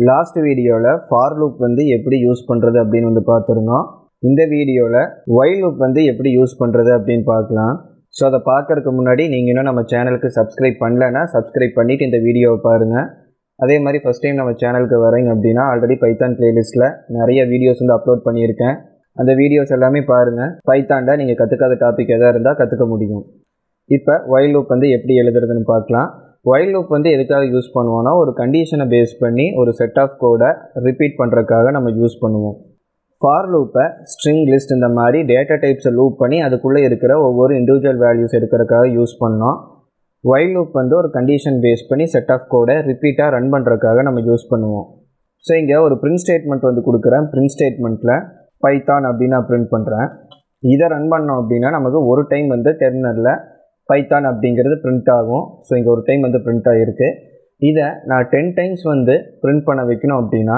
Last வீடியோவில் for loop வந்து எப்படி யூஸ் பண்ணுறது அப்படின்னு வந்து பார்த்துருந்தோம். இந்த வீடியோவில் ஒயில் லூப் வந்து எப்படி யூஸ் பண்ணுறது அப்படின்னு பார்க்கலாம். ஸோ அதை பார்க்கறதுக்கு முன்னாடி நீங்கள் இன்னும் நம்ம சேனலுக்கு சப்ஸ்கிரைப் பண்ணலைன்னா சப்ஸ்கிரைப் பண்ணிவிட்டு இந்த வீடியோவை பாருங்கள். அதே மாதிரி ஃபஸ்ட் டைம் நம்ம சேனலுக்கு வரீங்க அப்படின்னா ஆல்ரெடி பைத்தான் பிளேலிஸ்ட்டில் நிறைய வீடியோஸ் வந்து அப்லோட் பண்ணியிருக்கேன். அந்த வீடியோஸ் எல்லாமே பாருங்கள். பைத்தானில் நீங்கள் கற்றுக்காத டாபிக் எதாக இருந்தால் கற்றுக்க முடியும். இப்போ ஒயில் லூப் வந்து எப்படி எழுதுறதுன்னு பார்க்கலாம். ஒயில் லூப் வந்து எதுக்காக யூஸ் பண்ணுவோன்னா, ஒரு கண்டிஷனை பேஸ் பண்ணி ஒரு செட் ஆஃப் கோடை ரிப்பீட் பண்ணுறதுக்காக நம்ம யூஸ் பண்ணுவோம். ஃபார் லூப்பை ஸ்ட்ரிங் லிஸ்ட் இந்த மாதிரி டேட்டா டைப்ஸை லூப் பண்ணி அதுக்குள்ளே இருக்கிற ஒவ்வொரு இண்டிவிஜுவல் வேல்யூஸ் எடுக்கிறதுக்காக யூஸ் பண்ணோம். ஒயில் லூப் வந்து ஒரு கண்டிஷன் பேஸ் பண்ணி செட் ஆஃப் கோடை ரிப்பீட்டாக ரன் பண்ணுறதுக்காக நம்ம யூஸ் பண்ணுவோம். ஸோ இங்கே ஒரு பிரிண்ட் ஸ்டேட்மெண்ட் வந்து கொடுக்குறேன். பிரிண்ட் ஸ்டேட்மெண்ட்டில் பைத்தான் அப்படின்னு நான் பிரிண்ட் பண்ணுறேன். இதை ரன் பண்ணோம் அப்படின்னா நமக்கு ஒரு டைம் வந்து டெர்மினலில் பைத்தான் அப்படிங்கிறது பிரிண்ட் ஆகும். ஸோ இங்கே ஒரு டைம் வந்து பிரிண்ட் ஆகிருக்கு. இதை நான் 10 டைம்ஸ் வந்து பிரிண்ட் பண்ண வைக்கணும் அப்படின்னா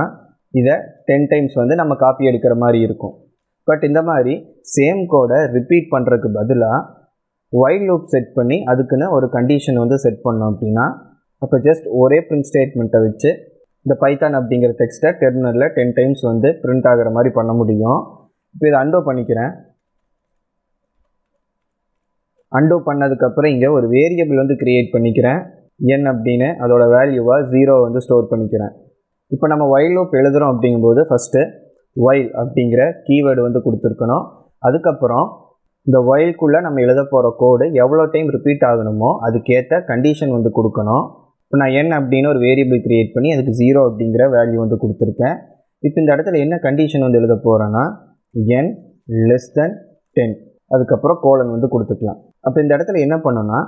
இதை 10 டைம்ஸ் வந்து நம்ம காப்பி எடுக்கிற மாதிரி இருக்கும். பட் இந்த மாதிரி சேம் கோடை ரிப்பீட் பண்ணுறதுக்கு பதிலாக ஒயில் லூப் செட் பண்ணி அதுக்குன்னு ஒரு கண்டிஷன் வந்து செட் பண்ணோம் அப்படின்னா அப்போ ஜஸ்ட் ஒரே பிரிண்ட் ஸ்டேட்மெண்ட்டை வச்சு இந்த பைத்தான் அப்படிங்கிற டெக்ஸ்ட்டை டெர்மினலில் 10 டைம்ஸ் வந்து பிரிண்ட் ஆகிற மாதிரி பண்ண முடியும். இப்போ இதை அண்டோ பண்ணிக்கிறேன். அண்டோ பண்ணதுக்கப்புறம் இங்கே ஒரு வேரியபிள் வந்து க்ரியேட் பண்ணிக்கிறேன். n அப்படின்னு அதோட வேல்யூவாக 0 வந்து ஸ்டோர் பண்ணிக்கிறேன். இப்போ நம்ம ஒயில் லூப் எழுதுகிறோம் அப்படிங்கும்போது ஃபஸ்ட்டு ஒயில் அப்படிங்கிற கீவேர்டு வந்து கொடுத்துருக்கணும். அதுக்கப்புறம் இந்த ஒயில்குள்ளே நம்ம எழுத போகிற கோடு எவ்வளோ டைம் ரிப்பீட் ஆகணுமோ அதுக்கேற்ற கண்டிஷன் வந்து கொடுக்கணும். இப்போ நான் n அப்படின்னு ஒரு வேரியபிள் க்ரியேட் பண்ணி அதுக்கு 0 அப்படிங்கிற வேல்யூ வந்து கொடுத்துருக்கேன். இப்போ இந்த இடத்துல என்ன கண்டிஷன் வந்து எழுத போகிறேன்னா n லெஸ் தென் 10 அதுக்கப்புறம் கோலன் வந்து கொடுத்துக்கலாம். அப்போ இந்த இடத்துல என்ன பண்ணோன்னா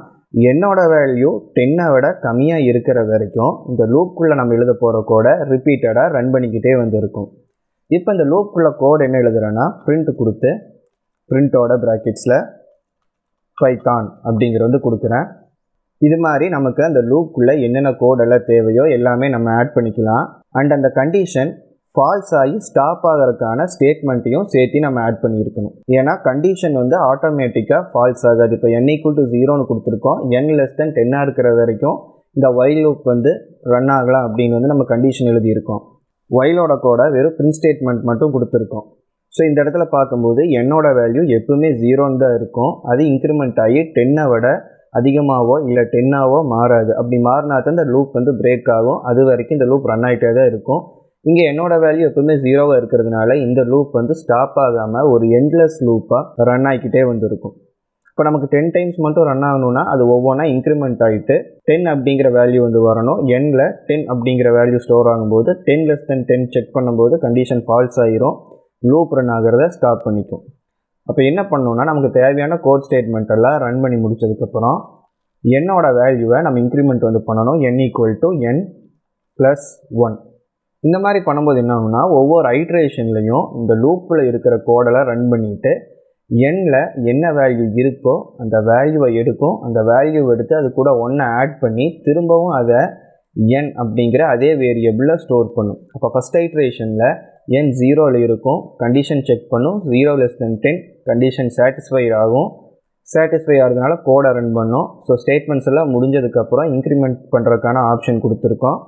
என்னோட வேல்யூ 10 விட கம்மியாக இருக்கிற வரைக்கும் இந்த லூப்புக்குள்ளே நம்ம எழுத போகிற கோடை ரிப்பீட்டடாக ரன் பண்ணிக்கிட்டே வந்து இருக்கும். இப்போ இந்த லூப்புக்குள்ளே கோடு என்ன எழுதுகிறேன்னா பிரிண்ட் கொடுத்து பிரிண்டோட ப்ராக்கெட்ஸில் பைத்தான் அப்படிங்கிற வந்து கொடுக்குறேன். இது மாதிரி நமக்கு அந்த லூப்புக்குள்ளே என்னென்ன கோடெல்லாம் தேவையோ எல்லாமே நம்ம ஆட் பண்ணிக்கலாம். அண்ட் அந்த கண்டிஷன் ஃபால்ஸ் ஆகி ஸ்டாப் ஆகிறதுக்கான ஸ்டேட்மெண்ட்டையும் சேர்த்து நம்ம ஆட் பண்ணியிருக்கணும். ஏன்னா கண்டிஷன் வந்து ஆட்டோமேட்டிக்காக ஃபால்ஸ் ஆகாது. இப்போ n = 0ன்னு கொடுத்துருக்கோம். n லெஸ் தென் 10 இருக்கிற வரைக்கும் இந்த ஒயில் லூப் வந்து ரன் ஆகலாம் அப்படின்னு வந்து நம்ம கண்டிஷன் எழுதியிருக்கோம். ஒயிலோட கோடை வெறும் பிரிண்ட் ஸ்டேட்மெண்ட் மட்டும் கொடுத்துருக்கோம். ஸோ இந்த இடத்துல பார்க்கும்போது என்னோட வேல்யூ எப்பவுமே 0ன்னு தான் இருக்கும். அது இன்க்ரிமெண்ட் ஆகி 10 விட அதிகமாகவோ இல்லை 10ஆவோ மாறாது. அப்படி மாறினா தான் இந்த லூப் வந்து பிரேக் ஆகும். அது வரைக்கும் இந்த லூப் ரன் ஆகிட்டே தான் இருக்கும். இங்கே என்னோட வேல்யூ எப்பவுமே 0வாக இருக்கிறதுனால இந்த லூப் வந்து ஸ்டாப் ஆகாமல் ஒரு எண்ட்லெஸ் லூப்பாக ரன் ஆகிக்கிட்டே வந்து இருக்கும். இப்போ நமக்கு 10 டைம்ஸ் மட்டும் ரன் ஆகணும்னா அது ஒவ்வொன்றா இன்க்ரிமெண்ட் ஆகிட்டு 10 அப்படிங்கிற வேல்யூ வந்து வரணும். எண்ணில் 10 அப்படிங்கிற வேல்யூ ஸ்டோர் ஆகும்போது 10 லெஸ் தென் 10 செக் பண்ணும்போது கண்டிஷன் ஃபால்ஸ் ஆகிரும். லூப் ரன் ஆகிறத ஸ்டாப் பண்ணிக்கும். அப்போ என்ன பண்ணணும்னா நமக்கு தேவையான கோட் ஸ்டேட்மெண்ட் எல்லாம் ரன் பண்ணி முடிச்சதுக்கப்புறம் என்னோட வேல்யூவை நம்ம இன்க்ரிமெண்ட் வந்து பண்ணணும். n = n + 1. இந்த மாதிரி பண்ணும்போது என்ன ஆகும்னா ஒவ்வொரு ஐட்ரேஷன்லையும் இந்த லூப்பில் இருக்கிற கோடெல்லாம் ரன் பண்ணிவிட்டு எண்ணில் என்ன வேல்யூ இருக்கோ அந்த வேல்யூவை எடுக்கும். அந்த வேல்யூவை எடுத்து அது கூட 1 ஆட் பண்ணி திரும்பவும் அதை n அப்படிங்கிற அதே வேரியபிளில் ஸ்டோர் பண்ணும். அப்போ ஃபஸ்ட் ஐட்ரேஷனில் n 0ல் இருக்கும். கண்டிஷன் செக் பண்ணும். 0 லெஸ் தென் 10 கண்டிஷன் சாட்டிஸ்ஃபை ஆகும். சாட்டிஸ்ஃபை ஆகிறதுனால கோடை ரன் பண்ணும். ஸோ ஸ்டேட்மெண்ட்ஸ் எல்லாம் முடிஞ்சதுக்கப்புறம் இன்க்ரிமெண்ட் பண்ணுறதுக்கான ஆப்ஷன் கொடுத்துருக்கோம்.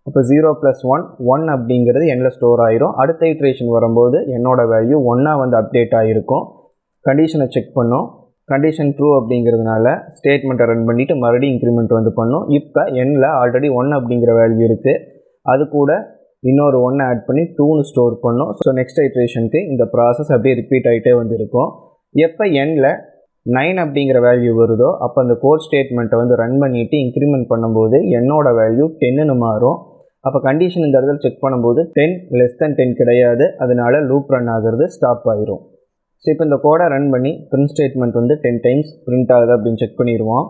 அப்போ 0 + 1 1 அப்படிங்கிறது எண்ணில் ஸ்டோர் ஆகிரும். அடுத்த ஐட்ரேஷன் வரும்போது என்னோட வேல்யூ 1 வந்து அப்டேட் ஆகிருக்கும். கண்டிஷனை செக் பண்ணும். கண்டிஷன் ட்ரூ அப்படிங்கிறதுனால ஸ்டேட்மெண்ட்டை ரன் பண்ணிவிட்டு மறுபடியும் இன்க்ரிமெண்ட் வந்து பண்ணும். இப்போ எண்ணில் ஆல்ரெடி 1 அப்படிங்கிற வேல்யூ இருக்குது. அது கூட இன்னொரு 1 ஆட் பண்ணி 2ன்னு ஸ்டோர் பண்ணும். ஸோ நெக்ஸ்ட் ஐட்ரேஷனுக்கு இந்த ப்ராசஸ் அப்படியே ரிப்பீட் ஆகிட்டே வந்து இருக்கும். எப்போ எண்ணில் 9 அப்படிங்கிற வேல்யூ வருதோ அப்போ அந்த கோட் ஸ்டேட்மெண்ட்டை வந்து ரன் பண்ணிவிட்டு இன்க்ரிமெண்ட் பண்ணும்போது என்னோட வேல்யூ 10ன்னு மாறும். அப்போ கண்டிஷன் இந்த இடத்துல செக் பண்ணும்போது 10 லெஸ் தென் 10 கிடையாது. அதனால லூப் ரன் ஆகிறது ஸ்டாப் ஆகிரும். ஸோ இப்போ இந்த கோடை ரன் பண்ணி பிரிண்ட் ஸ்டேட்மெண்ட் வந்து 10 டைம்ஸ் பிரிண்ட் ஆகுது அப்படின்னு செக் பண்ணிடுவோம்.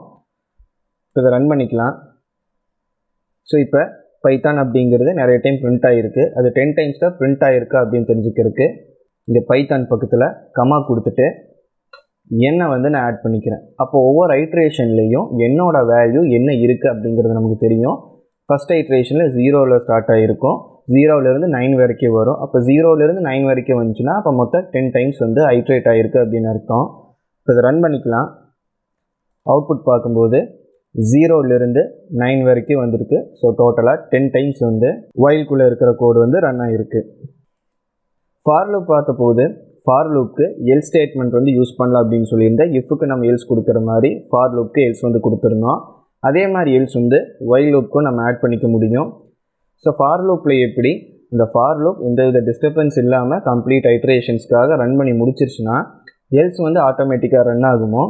இப்போ இதை ரன் பண்ணிக்கலாம். ஸோ இப்போ பைத்தான் அப்படிங்கிறது நிறைய டைம் பிரிண்ட் ஆகிருக்கு. அது 10 டைம்ஸ் தான் பிரிண்ட் ஆகிருக்கு அப்படின்னு தெரிஞ்சுக்கிறதுக்கு இங்கே பைத்தான் பக்கத்தில் கமா கொடுத்துட்டு என்னை வந்து நான் ஆட் பண்ணிக்கிறேன். அப்போ ஒவ்வொரு ஐட்ரேஷன்லேயும் என்னோட வேல்யூ என்ன இருக்குது அப்படிங்கிறது நமக்கு தெரியும். ஃபஸ்ட் ஐட்ரேஷனில் 0ல் ஸ்டார்ட் ஆகிருக்கும். 0லேருந்து 9 வரைக்கும் வரும். அப்போ 0லேருந்து 9 வரைக்கும் வந்துச்சுன்னா அப்போ மொத்தம் 10 டைம்ஸ் வந்து ஐட்ரேட் ஆகிருக்கு அப்படின்னு அர்த்தம். இப்போ இதை ரன் பண்ணிக்கலாம். அவுட்புட் பார்க்கும்போது 0லிருந்து 9 வரைக்கும் வந்திருக்கு. ஸோ டோட்டலாக 10 டைம்ஸ் வந்து ஒயில்குள்ளே இருக்கிற கோடு வந்து ரன் ஆகிருக்கு. ஃபார் லூப் பார்த்தபோது ஃபார் லூப்க்கு எல் ஸ்டேட்மெண்ட் வந்து யூஸ் பண்ணலாம் அப்படின்னு சொல்லியிருந்தேன். இஃப்க்கு நம்ம எல்ஸ் கொடுக்குற மாதிரி ஃபார் லூப்க்கு எல்ஸ் வந்து கொடுத்துருந்தோம். அதே மாதிரி எல்ஸ் வந்து ஒயில் லூப்க்கும் நம்ம ஆட் பண்ணிக்க முடியும். ஸோ ஃபார் லூப்பில் எப்படி இந்த ஃபார் லூப் எந்தவித டிஸ்டர்பன்ஸ் இல்லாமல் கம்ப்ளீட் ஐட்ரேஷன்ஸ்க்காக ரன் பண்ணி முடிச்சிருச்சுன்னா எல்ஸ் வந்து ஆட்டோமேட்டிக்காக ரன் ஆகுமோ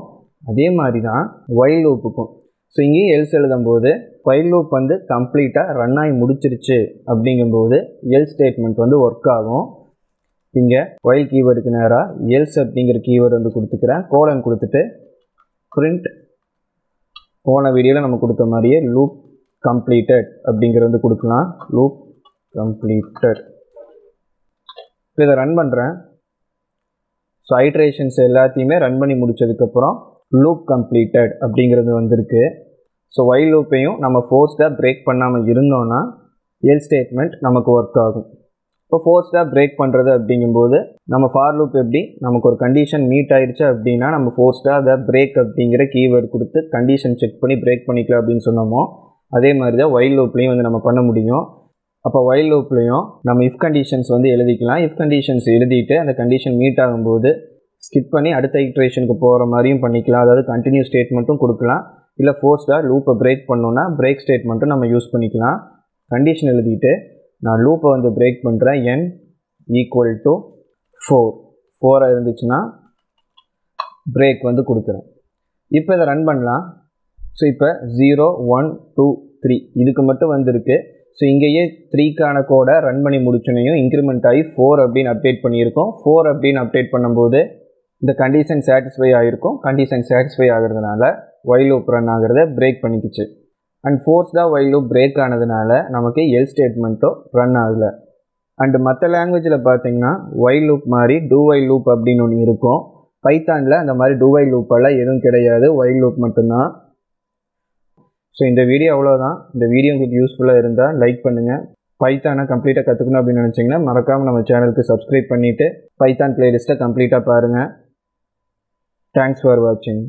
அதே மாதிரி தான் ஒயில் லூப்புக்கும். ஸோ இங்கேயும் எல்ஸ் எழுதும்போது ஒயில் லூப் வந்து கம்ப்ளீட்டாக ரன் ஆகி முடிச்சிருச்சு அப்படிங்கும்போது எல் ஸ்டேட்மெண்ட் வந்து ஒர்க் ஆகும். இங்கே ஒயில் கீவேர்டுக்கு நேராக எல்ஸ் அப்படிங்கிற கீவேர்டு வந்து கொடுத்துக்கிறேன். கோலன் கொடுத்துட்டு பிரிண்ட் போன வீடியோவில் நம்ம கொடுத்த மாதிரியே லூப் கம்ப்ளீட்டட் அப்படிங்கிறது வந்து கொடுக்கலாம். Loop completed. இப்போ இதை ரன் பண்ணுறேன். ஸோ ஐட்ரேஷன்ஸ் எல்லாத்தையுமே ரன் பண்ணி முடித்ததுக்கப்புறம் லூப் கம்ப்ளீட்டட் அப்படிங்கிறது வந்திருக்கு. ஸோ ஒயில் லூப்பையும் நம்ம ஃபோர்ஸ்டாக பிரேக் பண்ணாமல் இருந்தோன்னா எல் ஸ்டேட்மெண்ட் நமக்கு ஒர்க் ஆகும். இப்போ ஃபோர்ஸ்டாக பிரேக் பண்ணுறது அப்படிங்கும்போது நம்ம ஃபார் லூப் எப்படி நமக்கு ஒரு கண்டிஷன் மீட் ஆயிடுச்சு அப்படின்னா நம்ம ஃபோர்ஸ்டாக அதை பிரேக் அப்படிங்கிற கீவேர்டு கொடுத்து கண்டிஷன் செக் பண்ணி பிரேக் பண்ணிக்கலாம் அப்படின்னு சொன்னோமோ அதே மாதிரி தான் ஒயில் லூப்லேயும் வந்து நம்ம பண்ண முடியும். அப்போ ஒயில் லூப்லேயும் நம்ம இஃப் கண்டிஷன்ஸ் வந்து எழுதிக்கலாம். இஃப் கண்டிஷன்ஸ் எழுதிட்டு அந்த கண்டிஷன் மீட் ஆகும்போது ஸ்கிப் பண்ணி அடுத்த இட்ரேஷனுக்கு போகிற மாதிரியும் பண்ணிக்கலாம். அதாவது கண்டினியூ ஸ்டேட்மெண்ட்டும் கொடுக்கலாம். இல்லை ஃபோர்ஸ்டாக லூப்பை பிரேக் பண்ணோன்னா பிரேக் ஸ்டேட்மெண்ட்டும் நம்ம யூஸ் பண்ணிக்கலாம். கண்டிஷன் எழுதிட்டு நான் லூப்பை வந்து பிரேக் பண்ணுறேன். n = 4 இருந்துச்சுன்னா பிரேக் வந்து கொடுக்குறேன். இப்போ இதை ரன் பண்ணலாம். ஸோ இப்போ 0 1 2 3 இதுக்கு மட்டும் வந்திருக்கு. ஸோ இங்கேயே 3க்கான கோடை ரன் பண்ணி முடிச்சோனையும் இன்க்ரிமெண்ட் ஆகி 4 அப்படின்னு அப்டேட் பண்ணியிருக்கோம். 4 அப்படின்னு அப்டேட் பண்ணும்போது இந்த கண்டிஷன் சாட்டிஸ்ஃபை ஆகிருக்கும். கண்டிஷன் சாட்டிஸ்ஃபை ஆகிறதுனால ஒயில் லூப் ரன் ஆகிறத பிரேக் பண்ணிக்கிச்சு. அண்ட் ஃபோர்ஸ்டாக ஒயில் லூப் பிரேக் ஆனதுனால நமக்கு எல் ஸ்டேட்மெண்ட்டும் ரன் ஆகலை. அண்டு மற்ற லாங்குவேஜில் பார்த்தீங்கன்னா ஒயில் லூப் மாதிரி டூ ஒயில் லூப் அப்படின்னு ஒன்று இருக்கும். பைத்தானில் அந்த மாதிரி டூ ஒயில் லூப்பெல்லாம் எதுவும் கிடையாது. ஒயில் லூப் மட்டும்தான். ஸோ இந்த வீடியோ அவ்வளோதான். இந்த வீடியோ உங்களுக்கு யூஸ்ஃபுல்லாக இருந்தால் லைக் பண்ணுங்கள். பைத்தானை கம்ப்ளீட்டாக கற்றுக்கணும் அப்படின்னு நினச்சிங்கன்னா மறக்காமல் நம்ம சேனலுக்கு சப்ஸ்கிரைப் பண்ணிவிட்டு பைத்தான் பிளேலிஸ்ட்டை கம்ப்ளீட்டாக பாருங்கள். தேங்க்ஸ் ஃபார் வாட்சிங்.